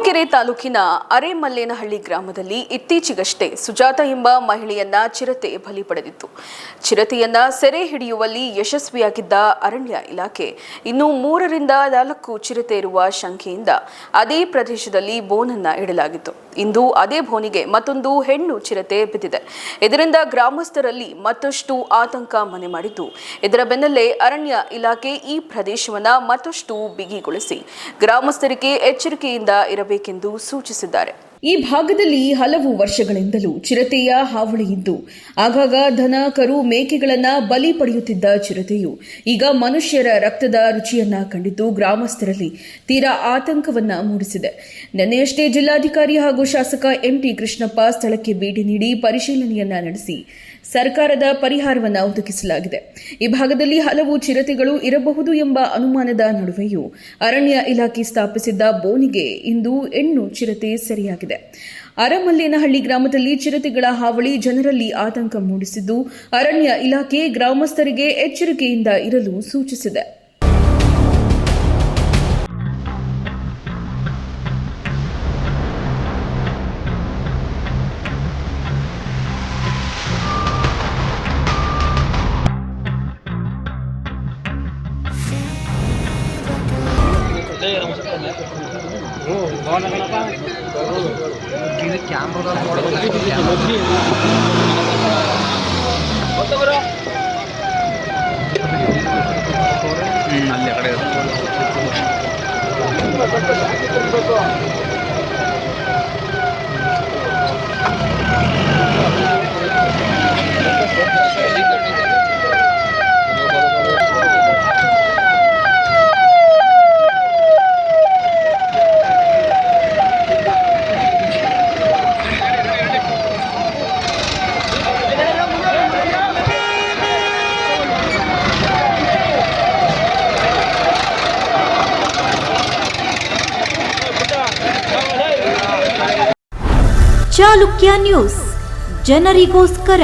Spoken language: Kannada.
ತರೀಕೆರೆ ತಾಲೂಕಿನ ಅರೆಮಲ್ಲೇನಹಳ್ಳಿ ಗ್ರಾಮದಲ್ಲಿ ಇತ್ತೀಚೆಗಷ್ಟೇ ಸುಜಾತ ಎಂಬ ಮಹಿಳೆಯನ್ನ ಚಿರತೆ ಬಲಿ ಪಡೆದಿತ್ತು. ಚಿರತೆಯನ್ನ ಸೆರೆ ಹಿಡಿಯುವಲ್ಲಿ ಯಶಸ್ವಿಯಾಗಿದ್ದ ಅರಣ್ಯ ಇಲಾಖೆ ಇನ್ನು 3 ರಿಂದ 4 ಚಿರತೆ ಇರುವ ಶಂಕೆಯಿಂದ ಅದೇ ಪ್ರದೇಶದಲ್ಲಿ ಬೋನನ್ನ ಇಡಲಾಗಿತ್ತು. ಇಂದು ಅದೇ ಬೋನಿಗೆ ಮತ್ತೊಂದು ಹೆಣ್ಣು ಚಿರತೆ ಬಿದ್ದಿದೆ. ಇದರಿಂದ ಗ್ರಾಮಸ್ಥರಲ್ಲಿ ಮತ್ತಷ್ಟು ಆತಂಕ ಮನೆ ಮಾಡಿದ್ದು, ಇದರ ಬೆನ್ನಲ್ಲೇ ಅರಣ್ಯ ಇಲಾಖೆ ಈ ಪ್ರದೇಶವನ್ನ ಮತ್ತಷ್ಟು ಬಿಗಿಗೊಳಿಸಿ ಗ್ರಾಮಸ್ಥರಿಗೆ ಎಚ್ಚರಿಕೆಯಿಂದ ಇರಬೇಕೆಂದು ಸೂಚಿಸಿದ್ದಾರೆ. ಈ ಭಾಗದಲ್ಲಿ ಹಲವು ವರ್ಷಗಳಿಂದಲೂ ಚಿರತೆಯ ಹಾವಳಿ ಇದ್ದು, ಆಗಾಗ ದನ, ಕರು, ಮೇಕೆಗಳನ್ನ ಬಲಿ ಪಡೆಯುತ್ತಿದ್ದ ಚಿರತೆಯು ಈಗ ಮನುಷ್ಯರ ರಕ್ತದ ರುಚಿಯನ್ನ ಕಂಡಿದ್ದು ಗ್ರಾಮಸ್ಥರಲ್ಲಿ ತೀರಾ ಆತಂಕವನ್ನ ಮೂಡಿಸಿದೆ. ನಿನ್ನೆಯಷ್ಟೇ ಜಿಲ್ಲಾಧಿಕಾರಿ ಹಾಗೂ ಶಾಸಕ ಎಂಟಿ ಕೃಷ್ಣಪ್ಪ ಸ್ಥಳಕ್ಕೆ ಭೇಟಿ ನೀಡಿ ಪರಿಶೀಲನೆಯನ್ನ ನಡೆಸಿ ಸರ್ಕಾರದ ಪರಿಹಾರವನ್ನು ಒದಗಿಸಲಾಗಿದೆ. ಈ ಭಾಗದಲ್ಲಿ ಹಲವು ಚಿರತೆಗಳು ಇರಬಹುದು ಎಂಬ ಅನುಮಾನದ ನಡುವೆಯೂ ಅರಣ್ಯ ಇಲಾಖೆ ಸ್ಥಾಪಿಸಿದ್ದ ಬೋನಿಗೆ ಇಂದು ಹೆಣ್ಣು ಚಿರತೆ ಸೆರೆಯಾಗಿದೆ. ಅರಮಲ್ಲೇನಹಳ್ಳಿ ಗ್ರಾಮದಲ್ಲಿ ಚಿರತೆಗಳ ಹಾವಳಿ ಜನರಲ್ಲಿ ಆತಂಕ ಮೂಡಿಸಿದ್ದು, ಅರಣ್ಯ ಇಲಾಖೆ ಗ್ರಾಮಸ್ಥರಿಗೆ ಎಚ್ಚರಿಕೆಯಿಂದ ಇರಲು ಸೂಚಿಸಿದೆ. ಚಾಲುಕ್ಯ ನ್ಯೂಸ್, ಜನರಿಗೋಸ್ಕರ.